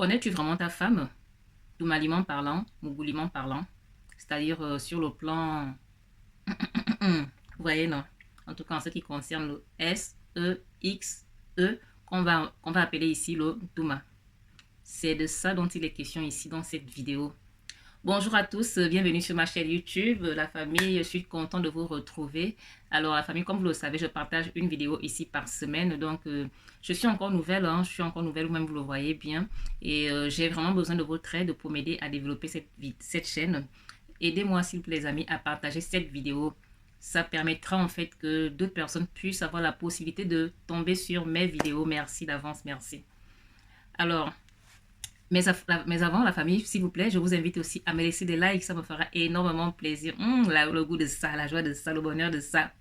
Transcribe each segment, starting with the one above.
Connais-tu vraiment ta femme? Doumaliment parlant, mougoulement parlant. C'est-à-dire sur le plan... Vous voyez, non? En tout cas, en ce qui concerne le S-E-X-E, qu'on va appeler ici le Douma. C'est de ça dont il est question ici dans cette vidéo. Bonjour à tous, bienvenue sur ma chaîne YouTube, la famille, je suis content de vous retrouver. Alors la famille, comme vous le savez, je partage une vidéo ici par semaine, donc je suis encore nouvelle, vous-même vous le voyez bien, et j'ai vraiment besoin de votre aide pour m'aider à développer cette chaîne. Aidez-moi s'il vous plaît les amis à partager cette vidéo. Ça permettra en fait que d'autres personnes puissent avoir la possibilité de tomber sur mes vidéos. Merci d'avance, merci. Alors, mais avant, la famille, s'il vous plaît, je vous invite aussi à me laisser des likes. Ça me fera énormément plaisir. Le goût de ça, la joie de ça, le bonheur de ça.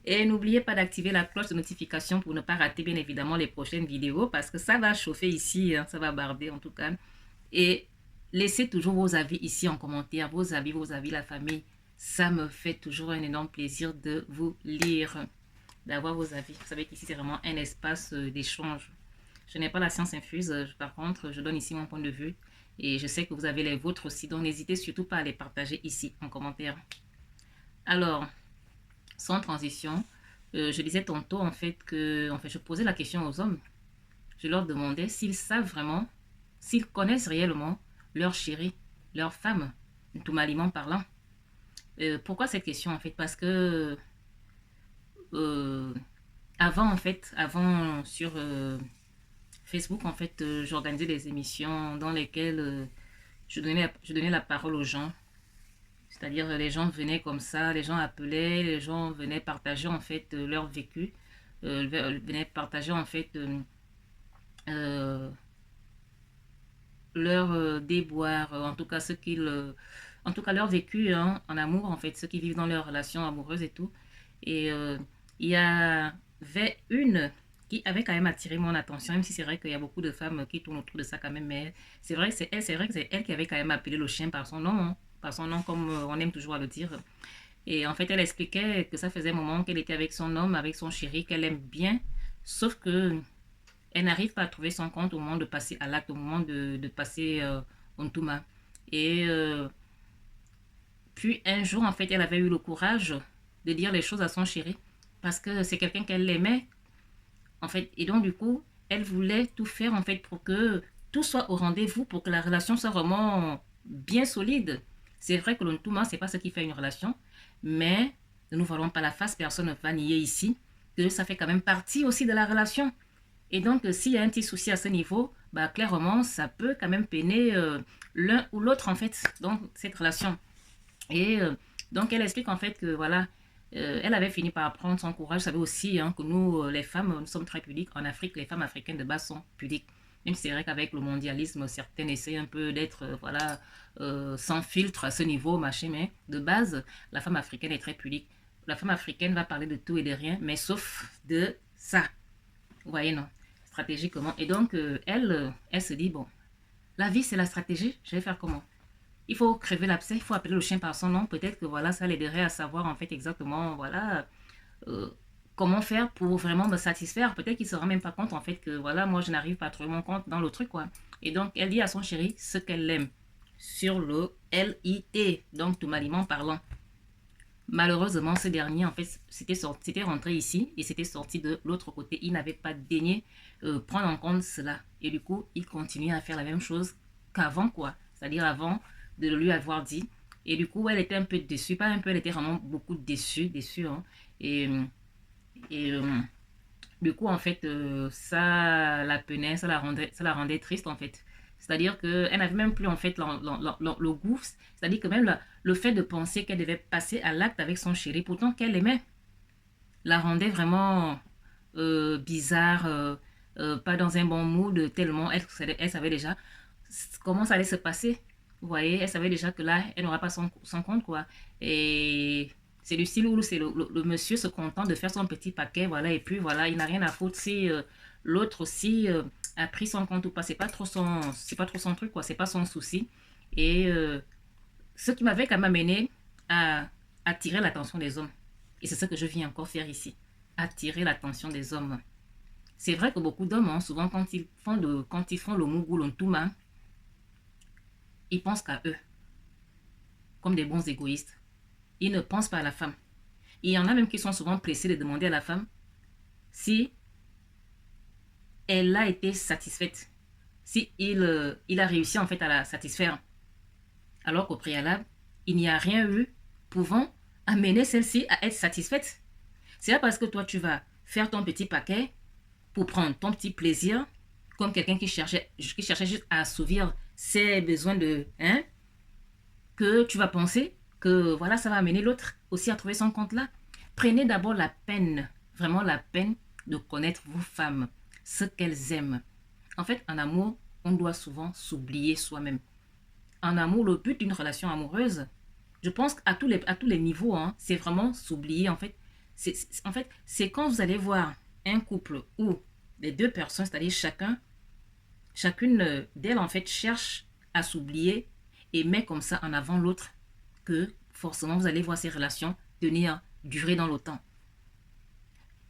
Et n'oubliez pas d'activer la cloche de notification pour ne pas rater, bien évidemment, les prochaines vidéos. Parce que ça va chauffer ici. Ça va barder, en tout cas. Et laissez toujours vos avis ici en commentaire. Vos avis, la famille. Ça me fait toujours un énorme plaisir de vous lire. D'avoir vos avis. Vous savez qu'ici, c'est vraiment un espace d'échange. Je n'ai pas la science infuse, par contre, je donne ici mon point de vue et je sais que vous avez les vôtres aussi, donc n'hésitez surtout pas à les partager ici en commentaire. Alors, sans transition, je disais tantôt en fait que je posais la question aux hommes. Je leur demandais s'ils savent vraiment, s'ils connaissent réellement leur chérie, leur femme, tout maliment parlant. Pourquoi cette question en fait? Parce que avant sur Facebook, en fait, j'organisais des émissions dans lesquelles je donnais la parole aux gens. C'est-à-dire, les gens venaient comme ça, les gens appelaient, les gens venaient partager, en fait, leur vécu, venaient partager, en fait, euh, leur déboire, en tout cas, en tout cas, leur vécu hein, en amour, en fait, ceux qui vivent dans leurs relations amoureuses et tout. Et il y avait une qui avait quand même attiré mon attention, même si c'est vrai qu'il y a beaucoup de femmes qui tournent autour de ça quand même, mais c'est vrai que c'est elle qui avait quand même appelé le chien par son nom, hein, par son nom comme on aime toujours à le dire. Et en fait, elle expliquait que ça faisait un moment qu'elle était avec son homme, avec son chéri, qu'elle aime bien, sauf que elle n'arrive pas à trouver son compte au moment de passer à l'acte, au moment de passer en Touma. Et puis un jour, en fait, elle avait eu le courage de dire les choses à son chéri, parce que c'est quelqu'un qu'elle aimait, en fait. Et donc, du coup, elle voulait tout faire, en fait, pour que tout soit au rendez-vous, pour que la relation soit vraiment bien solide. C'est vrai que le Ntouma, c'est pas ce qui fait une relation, mais ne nous voilons pas la face, personne ne va nier ici que ça fait quand même partie aussi de la relation. Et donc, s'il y a un petit souci à ce niveau, bah, clairement, ça peut quand même peiner l'un ou l'autre, en fait, dans cette relation. Et donc, elle explique en fait que voilà, elle avait fini par prendre son courage. Vous savez aussi hein, que nous, les femmes, nous sommes très pudiques. En Afrique, les femmes africaines de base sont pudiques. Même si c'est vrai qu'avec le mondialisme, certaines essayent un peu d'être voilà, sans filtre à ce niveau, machin, mais de base, la femme africaine est très pudique. La femme africaine va parler de tout et de rien, mais sauf de ça. Vous voyez, non? Stratégiquement. Et donc, elle se dit, bon, la vie, c'est la stratégie. Je vais faire comment? Il faut crever l'abcès, il faut appeler le chien par son nom. Peut-être que voilà, ça l'aiderait à savoir en fait exactement voilà euh, comment faire pour vraiment me satisfaire. Peut-être qu'il ne se rend même pas compte en fait que voilà, moi je n'arrive pas à trouver mon compte dans le truc quoi. Et donc elle dit à son chéri ce qu'elle aime sur le LIT, donc tout maliment parlant. Malheureusement, ce dernier, en fait, c'était rentré ici et c'était sorti de l'autre côté. Il n'avait pas daigné prendre en compte cela. Et du coup, il continuait à faire la même chose qu'avant, quoi. C'est-à-dire avant de lui avoir dit. Et du coup, elle était un peu déçue. Pas un peu, elle était vraiment beaucoup déçue. Hein. Et, et du coup, en fait, ça la peinait, ça la rendait triste, en fait. C'est-à-dire qu'elle n'avait même plus, en fait, le goût. C'est-à-dire que même le fait de penser qu'elle devait passer à l'acte avec son chéri, pourtant qu'elle aimait, la rendait vraiment bizarre, pas dans un bon mood, tellement elle savait déjà comment ça allait se passer. Vous voyez, elle savait déjà que là, elle n'aura pas son compte, quoi. Et c'est du style où c'est le monsieur se contente de faire son petit paquet, voilà, et puis voilà, il n'a rien à foutre si l'autre aussi a pris son compte ou pas. C'est pas trop son truc, quoi. C'est pas son souci. Et ce qui m'avait quand même amené à attirer l'attention des hommes. Et c'est ce que je viens encore faire ici. Attirer l'attention des hommes. C'est vrai que beaucoup d'hommes, hein, souvent quand ils font le Mugu Lontuma, ils pensent qu'à eux, comme des bons égoïstes. Ils ne pensent pas à la femme. Il y en a même qui sont souvent pressés de demander à la femme si elle a été satisfaite, si il a réussi en fait à la satisfaire. Alors qu'au préalable, il n'y a rien eu pouvant amener celle-ci à être satisfaite. C'est pas parce que toi tu vas faire ton petit paquet pour prendre ton petit plaisir, comme quelqu'un qui cherchait juste à assouvir ses besoins de, hein, que tu vas penser que voilà, ça va amener l'autre aussi à trouver son compte là. Prenez d'abord la peine, vraiment la peine de connaître vos femmes, ce qu'elles aiment. En fait, en amour, on doit souvent s'oublier soi-même. En amour, le but d'une relation amoureuse, je pense qu'à tous les niveaux, hein, c'est vraiment s'oublier en fait. C'est quand vous allez voir un couple où les deux personnes, c'est-à-dire chacune d'elles en fait cherche à s'oublier et met comme ça en avant l'autre, que forcément vous allez voir ces relations tenir, durer dans le temps.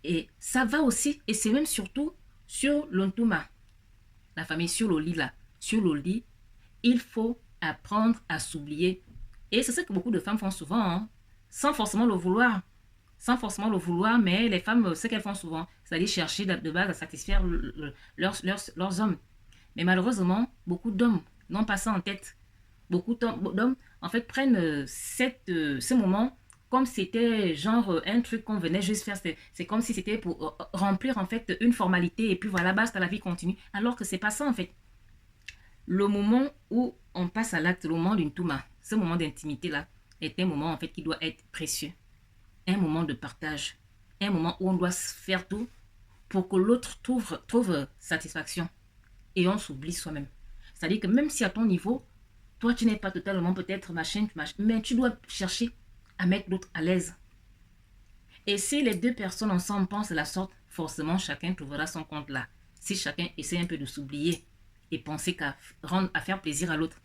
Et ça va aussi, et c'est même surtout sur l'ontuma, la famille sur le lit là, sur le lit, il faut apprendre à s'oublier. Et c'est ce que beaucoup de femmes font souvent, hein, sans forcément le vouloir. Sans forcément le vouloir, mais les femmes, ce qu'elles font souvent, c'est d'aller chercher de base à satisfaire leurs hommes. Mais malheureusement, beaucoup d'hommes n'ont pas ça en tête. Beaucoup d'hommes, en fait, prennent ce moment comme si c'était genre un truc qu'on venait juste faire. C'est comme si c'était pour remplir en fait une formalité et puis voilà, basta, la vie continue. Alors que c'est pas ça en fait. Le moment où on passe à l'acte, le moment d'une touma, ce moment d'intimité là, est un moment en fait qui doit être précieux. Un moment de partage. Un moment où on doit faire tout pour que l'autre trouve satisfaction. Et on s'oublie soi-même. C'est-à-dire que même si à ton niveau, toi, tu n'es pas totalement peut-être machin, mais tu dois chercher à mettre l'autre à l'aise. Et si les deux personnes ensemble pensent de la sorte, forcément, chacun trouvera son compte là. Si chacun essaie un peu de s'oublier et penser à faire plaisir à l'autre.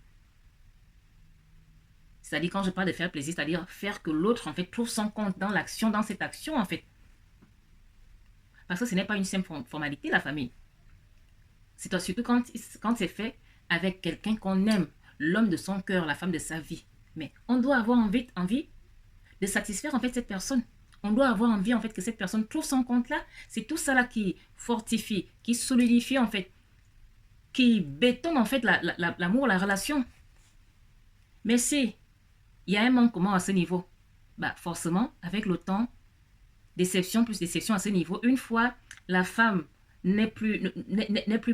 C'est-à-dire, quand je parle de faire plaisir, c'est-à-dire faire que l'autre, en fait, trouve son compte dans l'action, dans cette action, en fait. Parce que ce n'est pas une simple formalité, la famille. C'est surtout quand c'est fait avec quelqu'un qu'on aime, l'homme de son cœur, la femme de sa vie. Mais on doit avoir envie de satisfaire en fait cette personne. On doit avoir envie en fait que cette personne trouve son compte là. C'est tout ça là qui fortifie, qui solidifie en fait, qui bétonne en fait l'amour, la relation. Mais si il y a un manquement à ce niveau, bah forcément, avec le temps, déception plus déception à ce niveau, une fois la femme n'est plus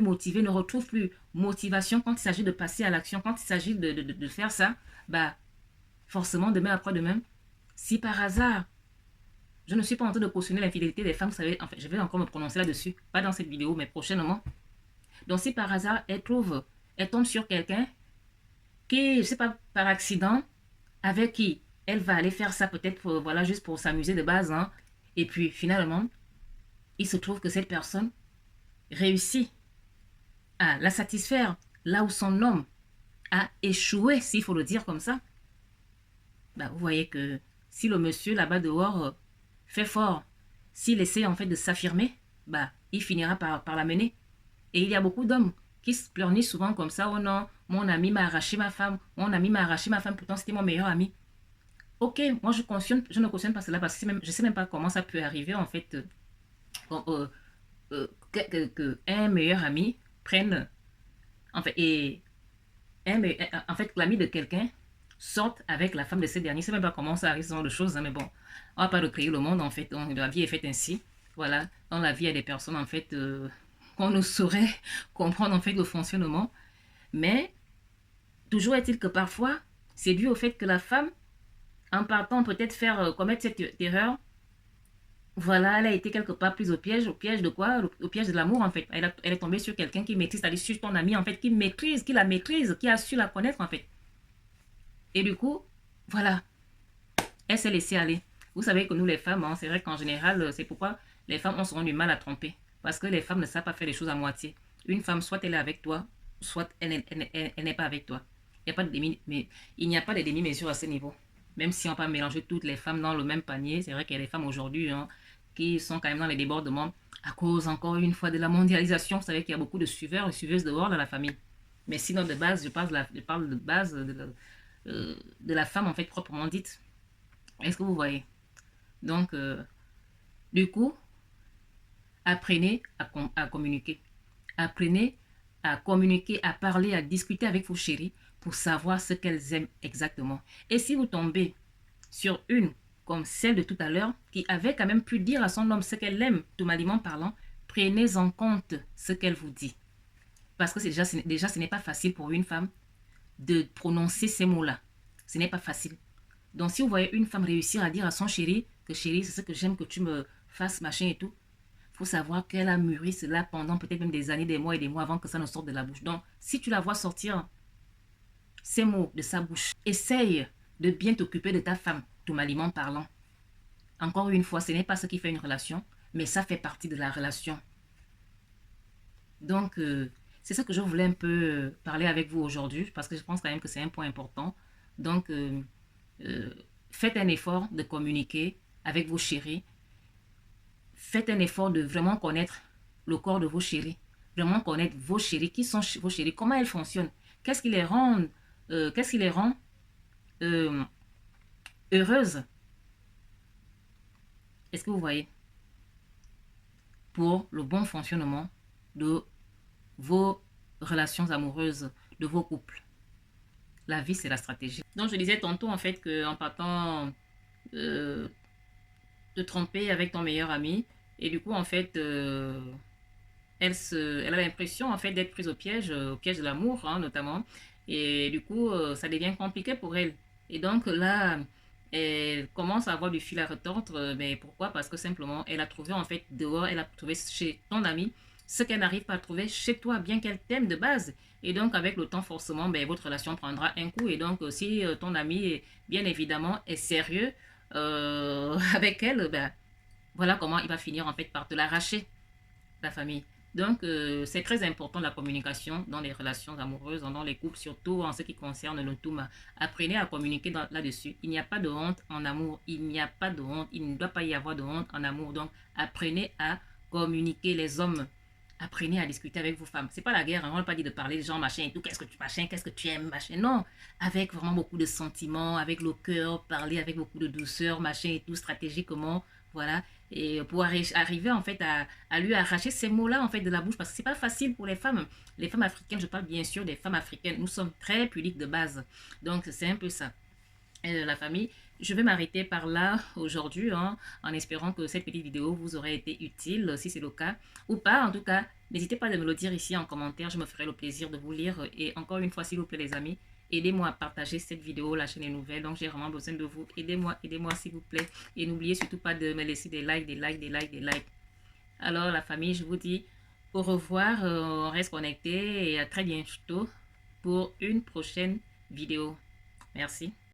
motivée, ne retrouve plus motivation quand il s'agit de passer à l'action, quand il s'agit de faire ça, bah forcément, demain après-demain, si par hasard, je ne suis pas en train de cautionner l'infidélité des femmes, vous savez, en fait, je vais encore me prononcer là-dessus, pas dans cette vidéo, mais prochainement. Donc si par hasard, elle tombe sur quelqu'un qui, je ne sais pas, par accident, avec qui elle va aller faire ça peut-être, voilà, juste pour s'amuser de base, hein, et puis finalement, il se trouve que cette personne réussit à la satisfaire là où son homme a échoué, s'il faut le dire comme ça. Bah, vous voyez que si le monsieur là-bas dehors fait fort, s'il essaie en fait de s'affirmer, bah, il finira par la mener. Et il y a beaucoup d'hommes qui se pleurnichent souvent comme ça. Oh non, mon ami m'a arraché ma femme, mon ami m'a arraché ma femme, pourtant c'était mon meilleur ami. Ok, moi je ne cautionne pas cela parce que je ne sais même pas comment ça peut arriver en fait qu'un meilleur ami prenne en fait, en fait l'ami de quelqu'un sorte avec la femme de ce dernier. Je ne sais même pas comment ça arrive, ce genre de choses, hein, mais bon, on va pas recréer le monde en fait. Donc, la vie est faite ainsi. Voilà, dans la vie, il y a des personnes en fait qu'on ne saurait comprendre en fait le fonctionnement. Mais toujours est-il que parfois, c'est dû au fait que la femme, en partant peut-être commettre cette erreur, voilà, elle a été quelque part plus au piège de quoi? Au piège de l'amour en fait. Elle est tombée sur quelqu'un qui maîtrise, c'est-à-dire sur ton ami en fait, qui la maîtrise, qui a su la connaître en fait. Et du coup, voilà, elle s'est laissée aller. Vous savez que nous les femmes, hein, c'est vrai qu'en général, c'est pourquoi les femmes ont souvent du mal à tromper. Parce que les femmes ne savent pas faire les choses à moitié. Une femme, soit elle est avec toi, soit elle n'est pas avec toi. Il n'y a pas de demi-mesure à ce niveau. Même si on peut mélanger toutes les femmes dans le même panier, c'est vrai qu'il y a des femmes aujourd'hui, hein, qui sont quand même dans les débordements à cause, encore une fois, de la mondialisation. Vous savez qu'il y a beaucoup de suiveurs et suiveuses dehors dans la famille. Mais sinon, de base, je parle de base de la femme, en fait, proprement dite. Est-ce que vous voyez? Donc, du coup, apprenez à communiquer. Apprenez à communiquer, à parler, à discuter avec vos chéris pour savoir ce qu'elles aiment exactement. Et si vous tombez sur une comme celle de tout à l'heure, qui avait quand même pu dire à son homme ce qu'elle aime, tout maliment parlant, prenez en compte ce qu'elle vous dit. Parce que déjà, ce n'est pas facile pour une femme de prononcer ces mots-là. Ce n'est pas facile. Donc, si vous voyez une femme réussir à dire à son chéri que chéri, c'est ce que j'aime que tu me fasses, machin et tout, il faut savoir qu'elle a mûri cela pendant peut-être même des années, des mois et des mois avant que ça ne sorte de la bouche. Donc, si tu la vois sortir ces mots de sa bouche, essaye de bien t'occuper de ta femme, tout maliment parlant. Encore une fois, ce n'est pas ce qui fait une relation, mais ça fait partie de la relation. Donc, c'est ça que je voulais un peu parler avec vous aujourd'hui, parce que je pense quand même que c'est un point important. Donc, faites un effort de communiquer avec vos chéris. Faites un effort de vraiment connaître le corps de vos chéris. Vraiment connaître vos chéris. Qui sont vos chéris? Comment elles fonctionnent? Qu'est-ce qui les rend, euh, heureuses? Est-ce que vous voyez? Pour le bon fonctionnement de vos relations amoureuses, de vos couples. La vie, c'est la stratégie. Donc, je disais tantôt, en fait, qu'en partant te tromper avec ton meilleur ami, et du coup, en fait, elle a l'impression, en fait, d'être prise au piège de l'amour, hein, notamment. Et du coup, ça devient compliqué pour elle. Et donc, là, elle commence à avoir du fil à retordre. Mais pourquoi? Parce que simplement, elle a trouvé, en fait, dehors, elle a trouvé chez ton ami ce qu'elle n'arrive pas à trouver chez toi, bien qu'elle t'aime de base. Et donc, avec le temps, forcément, ben, votre relation prendra un coup. Et donc, si ton ami, bien évidemment, est sérieux avec elle, ben, voilà comment il va finir, en fait, par te l'arracher, la famille. Donc, c'est très important la communication dans les relations amoureuses, dans les couples, surtout en ce qui concerne le Touma. Apprenez à communiquer là-dessus. Il n'y a pas de honte en amour. Il n'y a pas de honte. Il ne doit pas y avoir de honte en amour. Donc, apprenez à communiquer, les hommes. Apprenez à discuter avec vos femmes. C'est pas la guerre, hein. On n'a pas dit de parler de gens, machin et tout. Qu'est-ce que tu machin, qu'est-ce que tu aimes, machin. Non, avec vraiment beaucoup de sentiments, avec le cœur, parler avec beaucoup de douceur, machin et tout, stratégiquement. Voilà. Et pour arriver en fait à lui arracher ces mots-là en fait de la bouche, parce que c'est pas facile pour les femmes. Les femmes africaines, je parle bien sûr des femmes africaines, nous sommes très pudiques de base. Donc c'est un peu ça. Et la famille, je vais m'arrêter par là aujourd'hui, hein, en espérant que cette petite vidéo vous aurait été utile, si c'est le cas, ou pas. En tout cas, n'hésitez pas à me le dire ici en commentaire, je me ferai le plaisir de vous lire. Et encore une fois, s'il vous plaît les amis, aidez-moi à partager cette vidéo, la chaîne est nouvelle, donc j'ai vraiment besoin de vous. Aidez-moi s'il vous plaît. Et n'oubliez surtout pas de me laisser des likes, des likes, des likes, des likes. Alors la famille, je vous dis au revoir, on reste connecté et à très bientôt pour une prochaine vidéo. Merci.